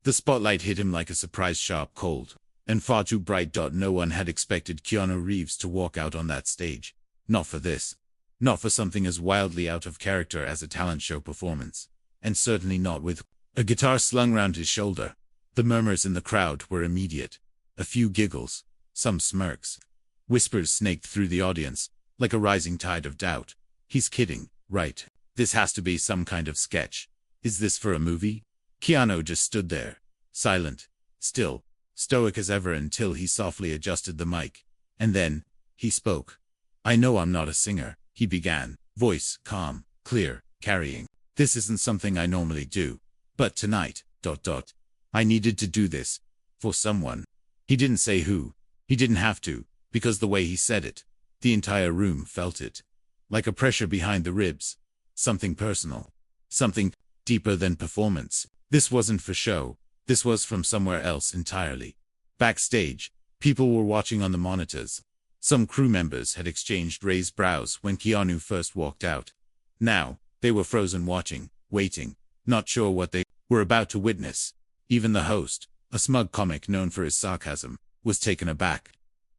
The spotlight hit him like a surprise sharp cold, and far too bright. No one had expected Keanu Reeves to walk out on that stage. Not for this. Not for something as wildly out of character as a talent show performance. And certainly not with a guitar slung round his shoulder. The murmurs in the crowd were immediate. A few giggles, some smirks. Whispers snaked through the audience, like a rising tide of doubt. He's kidding, right? This has to be some kind of sketch. Is this for a movie? Keanu just stood there, silent, still, stoic as ever until he softly adjusted the mic. And then, he spoke. "I know I'm not a singer," he began, voice calm, clear, carrying. "This isn't something I normally do. But tonight, I needed to do this. For someone." He didn't say who. He didn't have to, because the way he said it, the entire room felt it. Like a pressure behind the ribs. Something personal. Something deeper than performance. This wasn't for show. This was from somewhere else entirely. Backstage, people were watching on the monitors. Some crew members had exchanged raised brows when Keanu first walked out. Now, they were frozen watching, waiting, not sure what they were about to witness. Even the host, a smug comic known for his sarcasm, was taken aback.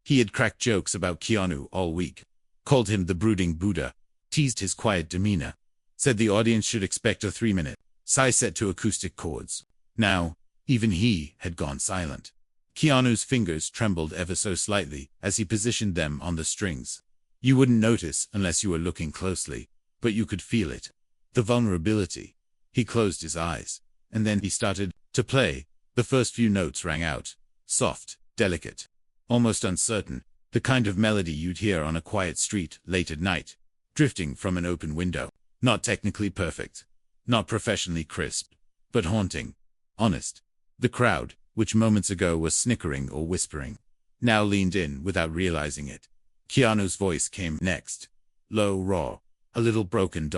He had cracked jokes about Keanu all week, called him the brooding Buddha, teased his quiet demeanor, said the audience should expect a 3-minute sigh set to acoustic chords. Now, even he had gone silent. Keanu's fingers trembled ever so slightly as he positioned them on the strings. You wouldn't notice unless you were looking closely, but you could feel it. The vulnerability. He closed his eyes, and then he started to play. The first few notes rang out, soft, delicate, almost uncertain, the kind of melody you'd hear on a quiet street late at night, drifting from an open window. Not technically perfect, not professionally crisp, but haunting, honest. The crowd, which moments ago was snickering or whispering, now leaned in without realizing it. Keanu's voice came next, low, raw, a little broken.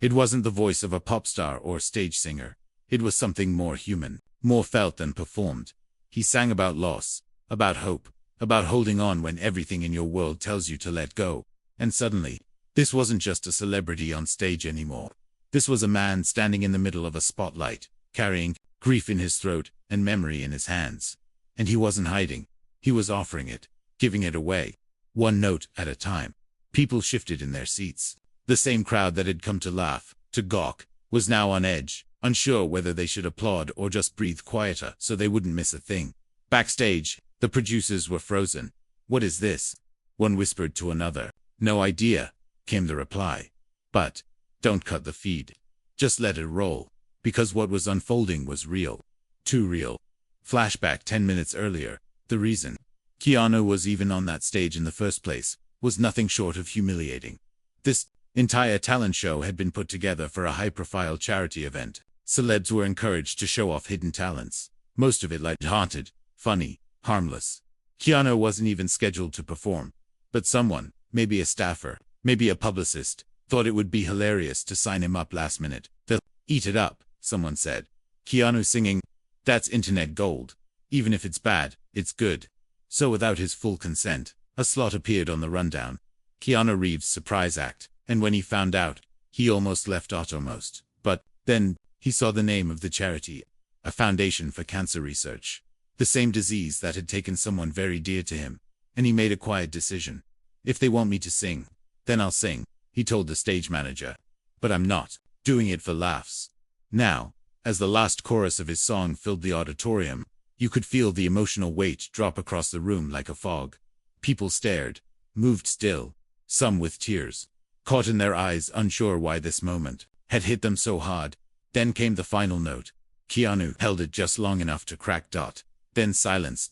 It wasn't the voice of a pop star or stage singer. It was something more human, more felt than performed. He sang about loss, about hope, about holding on when everything in your world tells you to let go. And suddenly, this wasn't just a celebrity on stage anymore. This was a man standing in the middle of a spotlight, carrying grief in his throat and memory in his hands. And he wasn't hiding. He was offering it, giving it away, one note at a time. People shifted in their seats. The same crowd that had come to laugh, to gawk, was now on edge, unsure whether they should applaud or just breathe quieter so they wouldn't miss a thing. Backstage, the producers were frozen. "What is this?" one whispered to another. "No idea," came the reply. "But don't cut the feed. Just let it roll." Because what was unfolding was real. Too real. Flashback 10 minutes earlier. The reason Keanu was even on that stage in the first place was nothing short of humiliating. This entire talent show had been put together for a high-profile charity event. Celebs were encouraged to show off hidden talents. Most of it light-hearted, funny, harmless. Keanu wasn't even scheduled to perform. But someone, maybe a staffer, maybe a publicist, thought it would be hilarious to sign him up last minute. "They'll eat it up," someone said. Keanu singing, "That's internet gold. Even if it's bad, it's good." So without his full consent, a slot appeared on the rundown. Keanu Reeves' surprise act. And when he found out, he almost left Automost. But then, he saw the name of the charity. A foundation for cancer research. The same disease that had taken someone very dear to him. And he made a quiet decision. "If they want me to sing, then I'll sing," he told the stage manager. "But I'm not doing it for laughs." Now, as the last chorus of his song filled the auditorium, you could feel the emotional weight drop across the room like a fog. People stared, moved still, some with tears caught in their eyes, unsure why this moment had hit them so hard. Then came the final note. Keanu held it just long enough to crack. Then silence.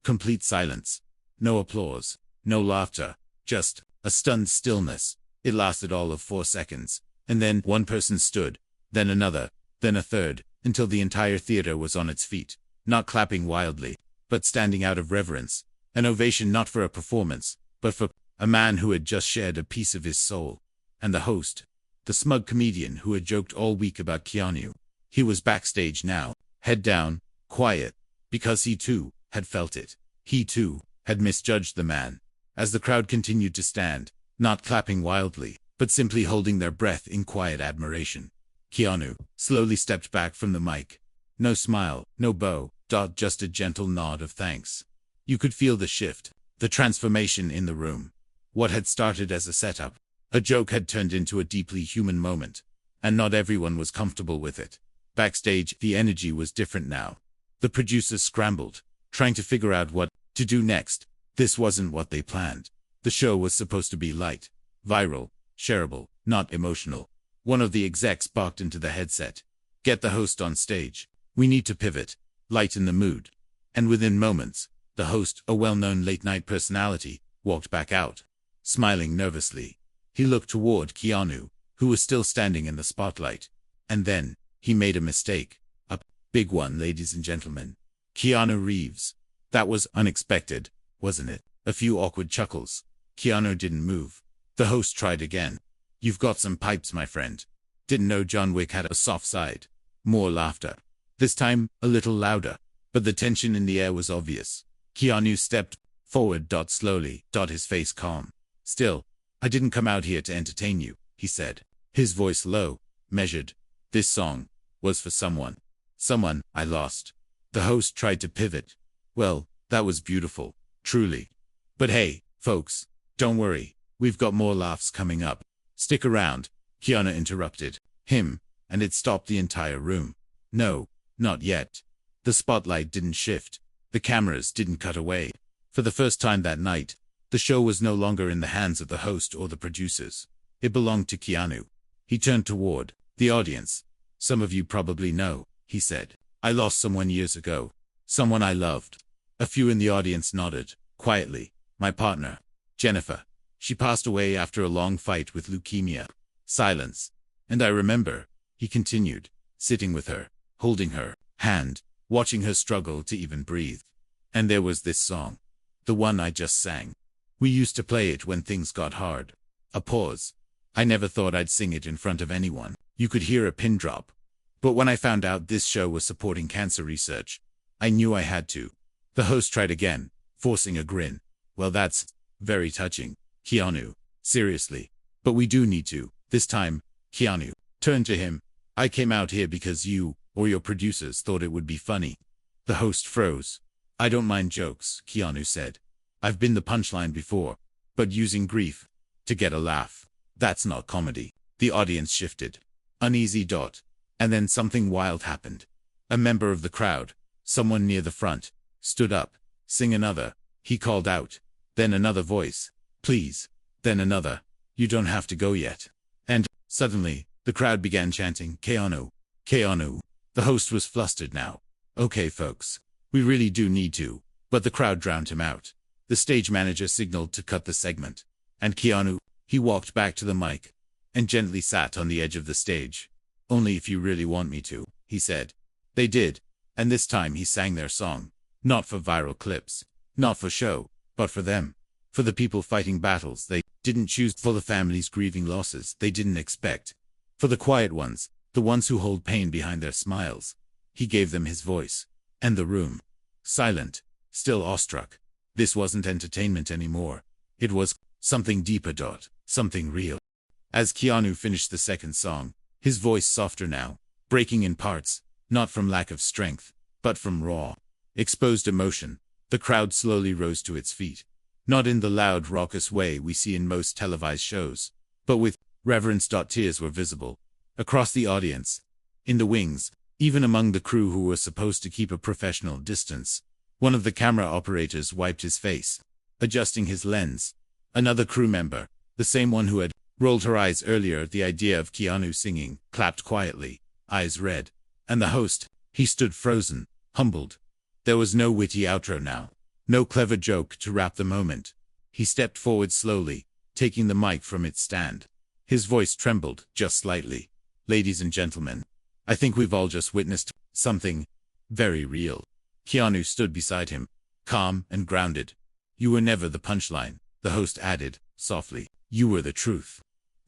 Complete silence. No applause, no laughter, just a stunned stillness. It lasted all of 4 seconds, and then one person stood, then another, then a third, until the entire theater was on its feet, not clapping wildly, but standing out of reverence. An ovation not for a performance, but for a man who had just shared a piece of his soul. And the host, the smug comedian who had joked all week about Keanu, he was backstage now, head down, quiet, because he too had felt it. He too had misjudged the man. As the crowd continued to stand, not clapping wildly, but simply holding their breath in quiet admiration, Keanu slowly stepped back from the mic. No smile, no bow, just a gentle nod of thanks. You could feel the shift, the transformation in the room. What had started as a setup, a joke had turned into a deeply human moment, and not everyone was comfortable with it. Backstage, the energy was different now. The producers scrambled, trying to figure out what to do next. This wasn't what they planned. The show was supposed to be light, viral, shareable, not emotional. One of the execs barked into the headset. "Get the host on stage. We need to pivot, lighten the mood." And within moments, the host, a well-known late-night personality, walked back out, smiling nervously. He looked toward Keanu, who was still standing in the spotlight. And then, he made a mistake. A big one, ladies and gentlemen. Keanu Reeves. That was unexpected, wasn't it? A few awkward chuckles. Keanu didn't move. The host tried again. "You've got some pipes, my friend. Didn't know John Wick had a soft side." More laughter. This time, a little louder, but the tension in the air was obvious. Keanu stepped forward, slowly, his face calm. "Still, I didn't come out here to entertain you," he said, his voice low, measured. "This song was for someone. Someone I lost." The host tried to pivot. "Well, that was beautiful, truly. But hey, folks, don't worry. We've got more laughs coming up. Stick around." Keanu interrupted him, and it stopped the entire room. No, not yet. The spotlight didn't shift. The cameras didn't cut away. For the first time that night, the show was no longer in the hands of the host or the producers. It belonged to Keanu. He turned toward the audience. "Some of you probably know," he said. "I lost someone years ago. Someone I loved." A few in the audience nodded, quietly. "My partner, Jennifer. She passed away after a long fight with leukemia." Silence. "And I remember," he continued, "sitting with her, holding her hand, watching her struggle to even breathe. And there was this song. The one I just sang. We used to play it when things got hard." A pause. "I never thought I'd sing it in front of anyone." You could hear a pin drop. "But when I found out this show was supporting cancer research, I knew I had to." The host tried again, forcing a grin. "Well, that's very touching, Keanu. Seriously. But we do need to." This time, Keanu turned to him. "I came out here because you, or your producers, thought it would be funny." The host froze. "I don't mind jokes," Keanu said. "I've been the punchline before. But using grief to get a laugh, that's not comedy." The audience shifted. Uneasy. And then something wild happened. A member of the crowd, someone near the front, stood up. "Sing another," he called out. Then another voice. "Please." Then another. "You don't have to go yet." And, suddenly, the crowd began chanting, "Keanu, Keanu." The host was flustered now. "Okay, folks. We really do need to." But the crowd drowned him out. The stage manager signaled to cut the segment. And Keanu, he walked back to the mic and gently sat on the edge of the stage. "Only if you really want me to," he said. They did, and this time he sang their song. Not for viral clips, not for show, but for them. For the people fighting battles they didn't choose, for the families grieving losses they didn't expect. For the quiet ones, the ones who hold pain behind their smiles. He gave them his voice. And the room. Silent, still awestruck. This wasn't entertainment anymore. It was something deeper. Something real. As Keanu finished the second song, his voice softer now, breaking in parts, not from lack of strength, but from raw, exposed emotion, the crowd slowly rose to its feet. Not in the loud, raucous way we see in most televised shows, but with reverence. Tears were visible. Across the audience. In the wings. Even among the crew who were supposed to keep a professional distance. One of the camera operators wiped his face, adjusting his lens. Another crew member, the same one who had rolled her eyes earlier at the idea of Keanu singing, clapped quietly, eyes red. And the host, he stood frozen, humbled. There was no witty outro now. No clever joke to wrap the moment. He stepped forward slowly, taking the mic from its stand. His voice trembled, just slightly. "Ladies and gentlemen, I think we've all just witnessed something very real." Keanu stood beside him, calm and grounded. "You were never the punchline," the host added, softly. "You were the truth."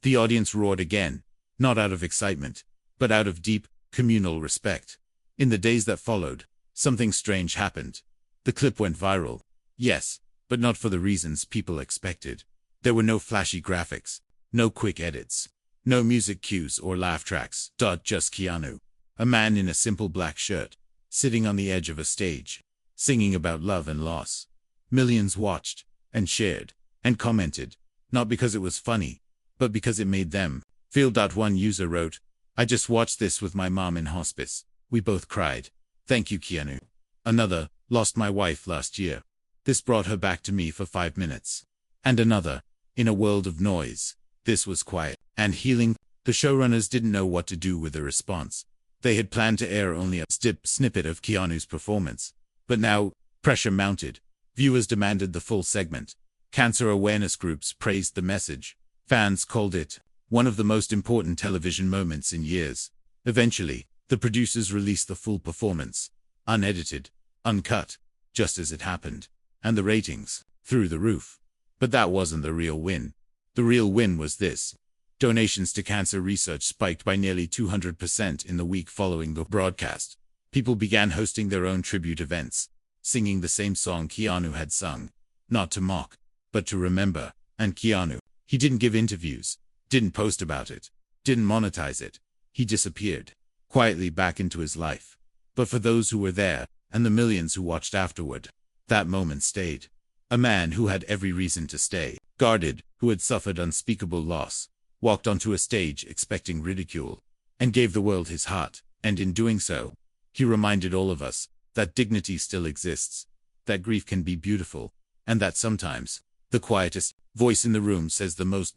The audience roared again, not out of excitement, but out of deep, communal respect. In the days that followed, something strange happened. The clip went viral. Yes, but not for the reasons people expected. There were no flashy graphics, no quick edits, no music cues or laugh tracks. Just Keanu. A man in a simple black shirt, sitting on the edge of a stage, singing about love and loss. Millions watched, and shared, and commented, not because it was funny, but because it made them feel. One user wrote, "I just watched this with my mom in hospice. We both cried. Thank you, Keanu." Another, "Lost my wife last year. This brought her back to me for 5 minutes." And another, "In a world of noise, this was quiet and healing." The showrunners didn't know what to do with the response. They had planned to air only a snippet of Keanu's performance. But now, pressure mounted. Viewers demanded the full segment. Cancer awareness groups praised the message. Fans called it one of the most important television moments in years. Eventually, the producers released the full performance, unedited, uncut, just as it happened. And the ratings, through the roof. But that wasn't the real win. The real win was this. Donations to cancer research spiked by nearly 200% in the week following the broadcast. People began hosting their own tribute events, singing the same song Keanu had sung. Not to mock, but to remember. And Keanu, he didn't give interviews, didn't post about it, didn't monetize it. He disappeared, quietly back into his life. But for those who were there, and the millions who watched afterward, that moment stayed. A man who had every reason to stay, guarded, who had suffered unspeakable loss, walked onto a stage expecting ridicule, and gave the world his heart, and in doing so, he reminded all of us that dignity still exists, that grief can be beautiful, and that sometimes, the quietest voice in the room says the most